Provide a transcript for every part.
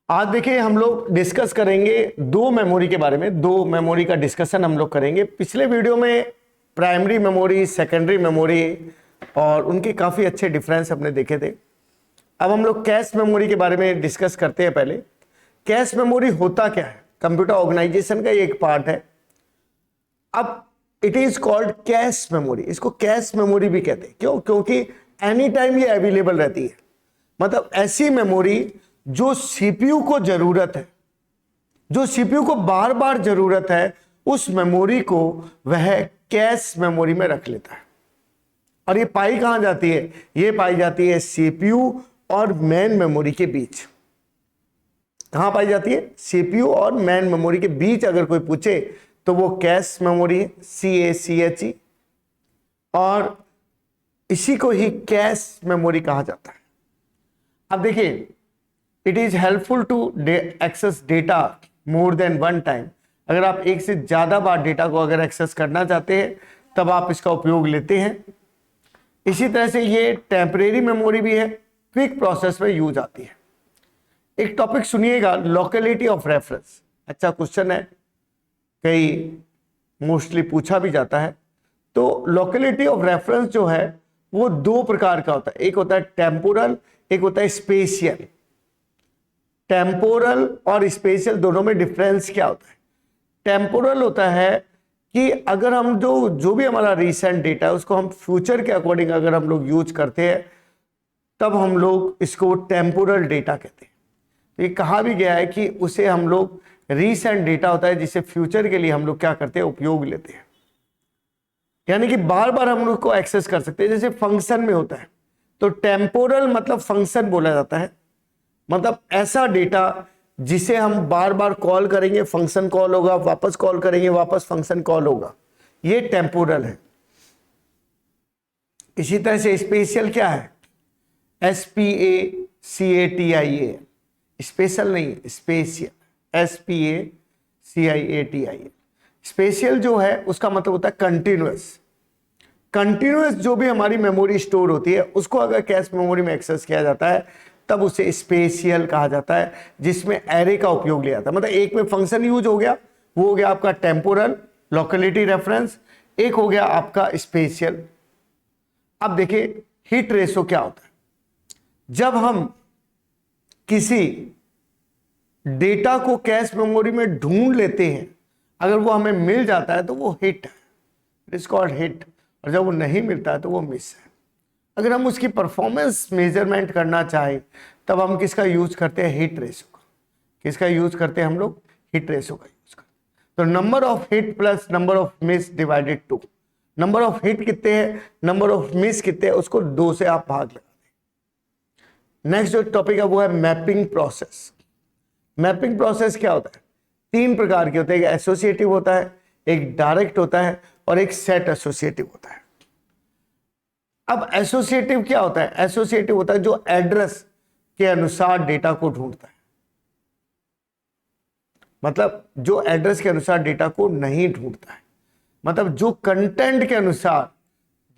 आज देखिए हम लोग डिस्कस करेंगे दो मेमोरी के बारे में। दो मेमोरी का डिस्कशन हम लोग करेंगे। पिछले वीडियो में प्राइमरी मेमोरी, सेकेंडरी मेमोरी और उनके काफ़ी अच्छे डिफरेंस हमने देखे थे। अब हम लोग कैश मेमोरी के बारे में डिस्कस करते हैं। पहले कैश मेमोरी होता क्या है? कंप्यूटर ऑर्गेनाइजेशन का ये एक पार्ट है। अब it is called cache memory. इसको कैश मेमोरी भी कहते हैं। क्यों? क्योंकि एनी टाइम ये अवेलेबल रहती है। मतलब ऐसी मेमोरी जो सीपीयू को जरूरत है, जो सीपीयू को बार बार जरूरत है, उस मेमोरी को वह कैश मेमोरी में रख लेता है। और ये पाई कहां जाती है? ये पाई जाती है सीपीयू और मेन मेमोरी के बीच। कहां पाई जाती है? सीपीयू और मेन मेमोरी के बीच। अगर कोई पूछे तो वो कैश मेमोरी है, CACHE, और इसी को ही कैश मेमोरी कहा जाता है। अब देखिए, it is helpful to access data more than one time. अगर आप एक से ज्यादा बार डेटा को अगर एक्सेस करना चाहते हैं तब आप इसका उपयोग लेते हैं। इसी तरह से ये टेम्परेरी मेमोरी भी है, क्विक प्रोसेस में यूज आती है। एक टॉपिक सुनिएगा, लोकेलिटी ऑफ रेफरेंस। अच्छा क्वेश्चन है, कई मोस्टली पूछा भी जाता है। तो लोकेलिटी ऑफ रेफरेंस जो है वो दो प्रकार का होता है। एक होता है टेम्पोरल, एक होता है स्पेशियल। टेम्पोरल और स्पेशियल दोनों में डिफरेंस क्या होता है? टेम्पोरल होता है कि अगर हम जो भी हमारा रिसेंट डेटा है उसको हम फ्यूचर के अकॉर्डिंग अगर हम लोग यूज करते हैं तब हम लोग इसको टेम्पोरल डेटा कहते हैं। तो ये कहा भी गया है कि उसे हम लोग रिसेंट डेटा होता है जिसे फ्यूचर के लिए हम लोग क्या करते हैं? उपयोग लेते हैं। यानी कि बार बार हम लोग को एक्सेस कर सकते हैं, जैसे फंक्शन में होता है। तो टेम्पोरल मतलब फंक्शन बोला जाता है। मतलब ऐसा डेटा जिसे हम बार बार कॉल करेंगे, फंक्शन कॉल होगा, वापस कॉल करेंगे, वापस फंक्शन कॉल होगा, ये टेम्पोरल है। इसी तरह से स्पेशल क्या है? SPACATIA, स्पेशल नहीं, स्पेशियल, SPACIATIA। स्पेशियल जो है उसका मतलब होता है कंटिन्यूअस। कंटिन्यूअस जो भी हमारी मेमोरी स्टोर होती है उसको अगर कैश मेमोरी में एक्सेस किया जाता है तब उसे स्पेशियल कहा जाता है, जिसमें एरे का उपयोग लिया जाता है। मतलब एक में फंक्शन यूज हो गया, वो हो गया आपका टेम्पोरल लोकेलिटी रेफरेंस, एक हो गया आपका स्पेशियल। अब देखिए हिट रेशो क्या होता है? जब हम किसी डेटा को कैश मेमोरी में ढूंढ लेते हैं, अगर वो हमें मिल जाता है तो वो हिट है, इट इज कॉल्ड हिट। और जब वो नहीं मिलता है तो वो मिस है। अगर हम उसकी परफॉर्मेंस मेजरमेंट करना चाहें तब हम किसका यूज करते हैं? हिट रेशो का। किसका यूज करते हैं हम लोग? हिट रेशो का यूज करते हैं। तो number of hit plus number of miss divided 2। Number of hit कितने हैं, नंबर ऑफ मिस कितने हैं, उसको 2 से आप भाग लगा दें। नेक्स्ट जो टॉपिक है वो है मैपिंग प्रोसेस। मैपिंग प्रोसेस क्या होता है? 3 प्रकार के होते हैं। एक एसोसिएटिव होता है, एक डायरेक्ट होता है और एक सेट एसोसिएटिव होता है। अब एसोसिएटिव क्या होता है? एसोसिएटिव होता है जो एड्रेस के अनुसार डेटा को ढूंढता है। मतलब जो एड्रेस के अनुसार डेटा को नहीं ढूंढता है। मतलब जो कंटेंट के अनुसार,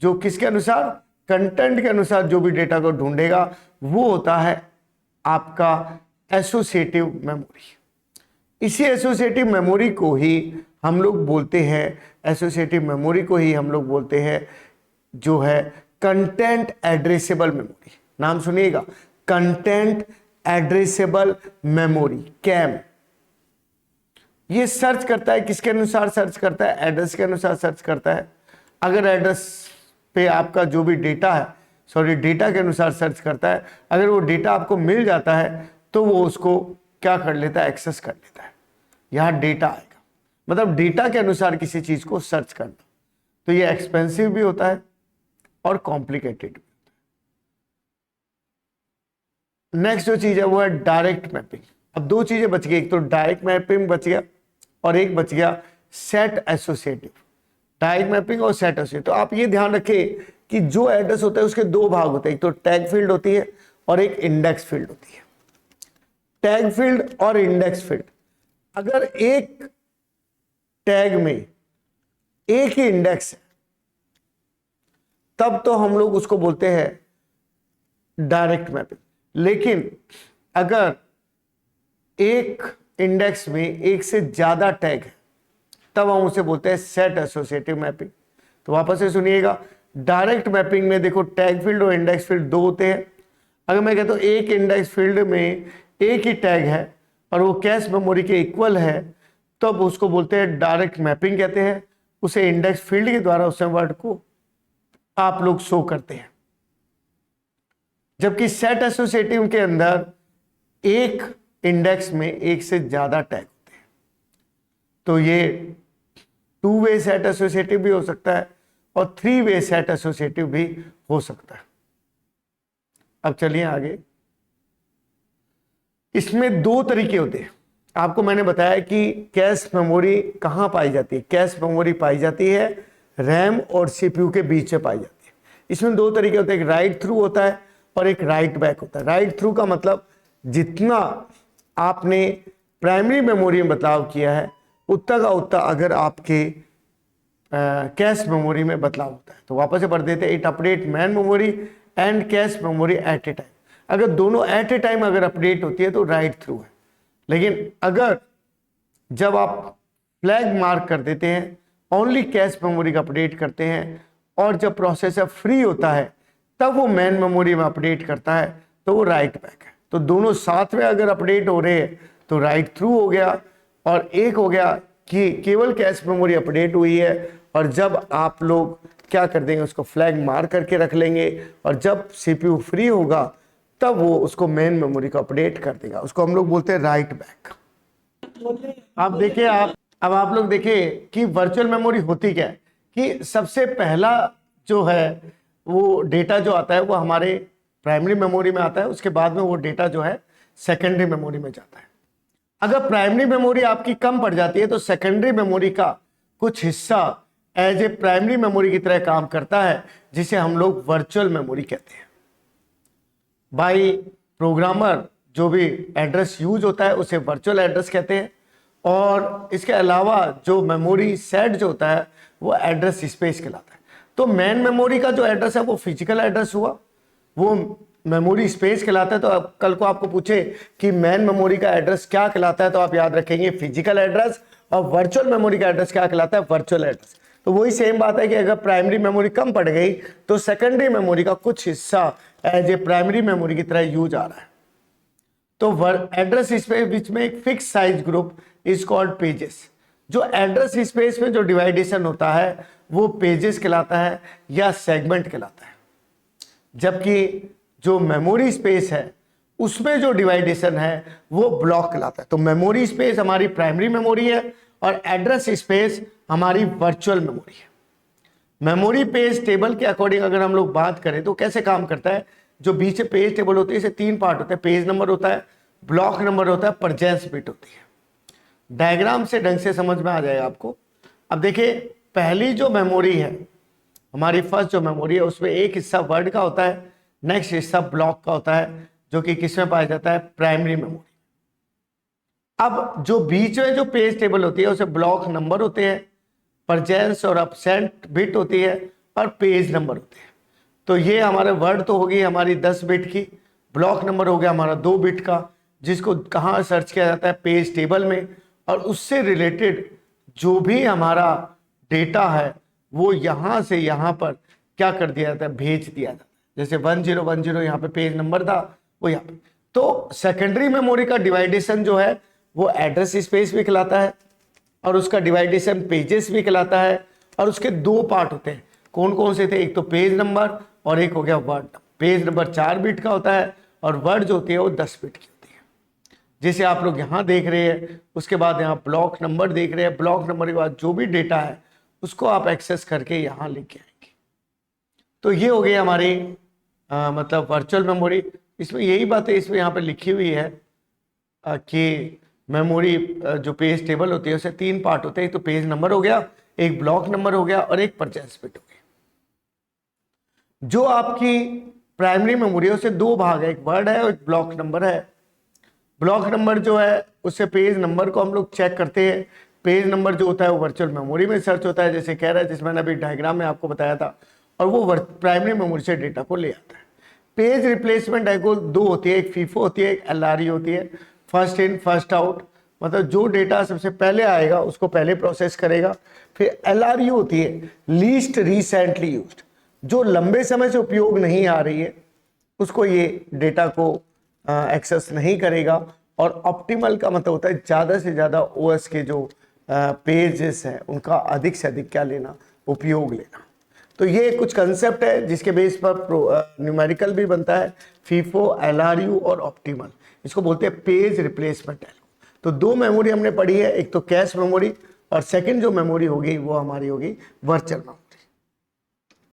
जो किसके अनुसार? कंटेंट के अनुसार जो भी डेटा को ढूंढेगा वो होता है आपका एसोसिएटिव मेमोरी। इसी एसोसिएटिव मेमोरी को ही हम लोग बोलते हैं, एसोसिएटिव मेमोरी को ही हम लोग बोलते हैं जो है कंटेंट एड्रेसेबल मेमोरी। नाम सुनिएगा, कंटेंट एड्रेसेबल मेमोरी, कैम। ये सर्च करता है, किसके अनुसार सर्च करता है? एड्रेस के अनुसार सर्च करता है। अगर एड्रेस पे आपका जो भी डेटा है, डेटा के अनुसार सर्च करता है। अगर वो डेटा आपको मिल जाता है तो वो उसको क्या कर लेता है? एक्सेस कर लेता है। यहां डेटा आएगा, मतलब डेटा के अनुसार किसी चीज को सर्च करना। तो ये एक्सपेंसिव भी होता है और कॉम्प्लिकेटेड भी होता है। नेक्स्ट जो चीज है वो है डायरेक्ट मैपिंग। अब 2 चीजें बच गई, एक तो डायरेक्ट मैपिंग बच गया और एक बच गया सेट एसोसिएटिव। डायरेक्ट मैपिंग और सेट एसोसिएटिव। तो आप ये ध्यान रखें कि जो एड्रेस होता है उसके 2 भाग होते हैं, एक तो टैग फील्ड होती है और एक इंडेक्स फील्ड होती है। टैग फील्ड और इंडेक्स फील्ड, अगर एक टैग में एक ही इंडेक्स है तब तो हम लोग उसको बोलते हैं डायरेक्ट मैपिंग। लेकिन अगर एक इंडेक्स में एक से ज्यादा टैग है तब हम उसे बोलते हैं सेट एसोसिएटिव मैपिंग। तो वापस से सुनिएगा, डायरेक्ट मैपिंग में देखो टैग फील्ड और इंडेक्स फील्ड दो होते हैं। अगर मैं कहता हूँ एक इंडेक्स फील्ड में एक ही टैग है और वो कैश मेमोरी के इक्वल है, तब उसको बोलते हैं डायरेक्ट मैपिंग कहते हैं। उसे इंडेक्स फील्ड के द्वारा उस वर्ड को आप लोग शो करते हैं। जबकि सेट एसोसिएटिव के अंदर एक इंडेक्स में एक से ज्यादा टैग होते हैं। तो ये 2 वे सेट एसोसिएटिव भी हो सकता है और 3 वे सेट एसोसिएटिव भी हो सकता है। अब चलिए आगे। इसमें दो तरीके होते हैं। आपको मैंने बताया कि कैश मेमोरी कहां पाई जाती है। कैश मेमोरी पाई जाती है रैम और सीपीयू के बीच में पाई जाती है। इसमें दो तरीके होते हैं, एक राइट थ्रू होता है और एक राइट बैक होता है। राइट थ्रू का मतलब जितना आपने प्राइमरी मेमोरी में बदलाव किया है उतना का उतना अगर आपके कैश मेमोरी में बदलाव होता है। तो वापस से पढ़ देते हैं, it update main memory and cache memory at a time. अगर दोनों एट ए टाइम अगर अपडेट होती है तो राइट थ्रू है। लेकिन अगर जब आप फ्लैग मार्क कर देते हैं, ओनली कैश मेमोरी का अपडेट करते हैं और जब प्रोसेसर फ्री होता है तब वो मेन मेमोरी में अपडेट करता है, तो वो राइट बैक है। तो दोनों साथ में अगर अपडेट हो रहे हैं तो राइट थ्रू हो गया, और एक हो गया कि केवल कैश मेमोरी अपडेट हुई है और जब आप लोग क्या कर देंगे उसको फ्लैग मार करके रख लेंगे और जब सीपीयू फ्री होगा तब वो उसको मेन मेमोरी को अपडेट कर देगा। उसको हम लोग बोलते हैं राइट बैक। अब देखिए अब आप लोग देखिए कि वर्चुअल मेमोरी होती क्या है। कि सबसे पहला जो है वो डेटा जो आता है वो हमारे प्राइमरी मेमोरी में आता है, उसके बाद में वो डेटा जो है सेकेंडरी मेमोरी में जाता है। अगर प्राइमरी मेमोरी आपकी कम पड़ जाती है तो सेकेंडरी मेमोरी का कुछ हिस्सा एज ए प्राइमरी मेमोरी की तरह काम करता है, जिसे हम लोग वर्चुअल मेमोरी कहते हैं। बाय प्रोग्रामर जो भी एड्रेस यूज होता है उसे वर्चुअल एड्रेस कहते हैं। और इसके अलावा जो मेमोरी सेट जो होता है वो एड्रेस स्पेस कहलाता है। तो मेन मेमोरी का जो एड्रेस है वो फिजिकल एड्रेस हुआ, वो मेमोरी स्पेस कहलाता है। तो अब कल को आपको पूछे कि मेन मेमोरी का एड्रेस क्या कहलाता है तो आप याद रखेंगे फिजिकल एड्रेस, और वर्चुअल मेमोरी का एड्रेस क्या कहलाता है, वर्चुअल एड्रेस। तो वही सेम बात है कि अगर प्राइमरी मेमोरी कम पड़ गई तो सेकेंडरी मेमोरी का कुछ हिस्सा एज ए प्राइमरी मेमोरी की तरह यूज आ रहा है। तो एड्रेस स्पेस बीच में एक fix size group is called pages. जो एड्रेस स्पेस में जो डिवाइडेशन होता है वो पेजेस कहलाता है या सेगमेंट कहलाता है। जबकि जो मेमोरी स्पेस है उसमें जो डिवाइडेशन है वो ब्लॉक कहलाता है। तो मेमोरी स्पेस हमारी प्राइमरी मेमोरी है और एड्रेस स्पेस हमारी वर्चुअल मेमोरी है। मेमोरी पेज टेबल के अकॉर्डिंग अगर हम लोग बात करें तो कैसे काम करता है, जो बीच में पेज टेबल होती है इसे 3 पार्ट होते हैं। पेज नंबर होता है, ब्लॉक नंबर होता है, परजेंस बिट होती है। डायग्राम से ढंग से समझ में आ जाएगा आपको। अब देखिए पहली जो मेमोरी है हमारी, फर्स्ट जो मेमोरी है उसमें एक हिस्सा वर्ड का होता है, नेक्स्ट हिस्सा ब्लॉक का होता है, जो कि किसमें पाया जाता है, प्राइमरी मेमोरी। अब जो बीच में जो पेज टेबल होती है उसे ब्लॉक नंबर होते हैं, परजेंस और अपसेंट बिट होती है और पेज नंबर होते हैं। तो ये हमारे वर्ड तो होगी हमारी 10 बिट की, ब्लॉक नंबर हो गया हमारा 2 बिट का, जिसको कहाँ सर्च किया जाता है, पेज टेबल में। और उससे रिलेटेड जो भी हमारा डेटा है वो यहाँ से यहाँ पर क्या कर दिया जाता है, भेज दिया जाता है। जैसे 1010 यहाँ पे पेज नंबर था वो यहाँ पे। तो सेकेंडरी मेमोरी का डिवाइडेशन जो है वो एड्रेस स्पेस भी कहलाता है और उसका डिवाइडेशन पेजेस भी कहलाता है। और उसके 2 पार्ट होते हैं, कौन कौन से थे, एक तो पेज नंबर और एक हो गया वर्ड। पेज नंबर 4 बिट का होता है और वर्ड जो होती है वो 10 बिट की होती है, जैसे आप लोग यहाँ देख रहे हैं। उसके बाद यहाँ ब्लॉक नंबर देख रहे हैं, ब्लॉक नंबर के बाद जो भी डेटा है उसको आप एक्सेस करके यहाँ लेके आएंगे। तो ये हो गई हमारी मतलब वर्चुअल मेमोरी। इसमें यही बात है, इसमें यहाँ पे लिखी हुई है कि मेमोरी जो पेज टेबल होती है उसे 3 पार्ट होते हैं। एक तो पेज नंबर हो गया, एक ब्लॉक नंबर हो गया और एक परचेस बिट हो गया। जो आपकी प्राइमरी मेमोरी है उसे 2 भाग है, एक वर्ड है और एक ब्लॉक नंबर है। ब्लॉक नंबर जो है उससे पेज नंबर को हम लोग चेक करते हैं। पेज नंबर जो होता है वो वर्चुअल मेमोरी में सर्च होता है, जैसे कह रहा है, जिस मैंने अभी डायग्राम में आपको बताया था, और वो प्राइमरी मेमोरी से डेटा को ले आता है। पेज रिप्लेसमेंट है को 2 होती है, एक फीफो होती है, एक एलआरई होती है। फर्स्ट इन फर्स्ट आउट, मतलब जो डेटा सबसे पहले आएगा उसको पहले प्रोसेस करेगा। फिर LRU होती है लीस्ट रिसेंटली यूज्ड, जो लंबे समय से उपयोग नहीं आ रही है उसको ये डेटा को एक्सेस नहीं करेगा। और ऑप्टिमल का मतलब होता है ज़्यादा से ज़्यादा OS के जो पेजेस हैं उनका अधिक से अधिक क्या लेना, उपयोग लेना। तो ये कुछ कंसेप्ट है जिसके बेस पर न्यूमेरिकल भी बनता है, FIFO, LRU और ऑप्टिमल, इसको बोलते हैं पेज रिप्लेसमेंट एल्गो। तो दो मेमोरी हमने पढ़ी है, एक तो कैश मेमोरी और सेकंड जो मेमोरी होगी वो हमारी होगी वर्चुअल मेमोरी।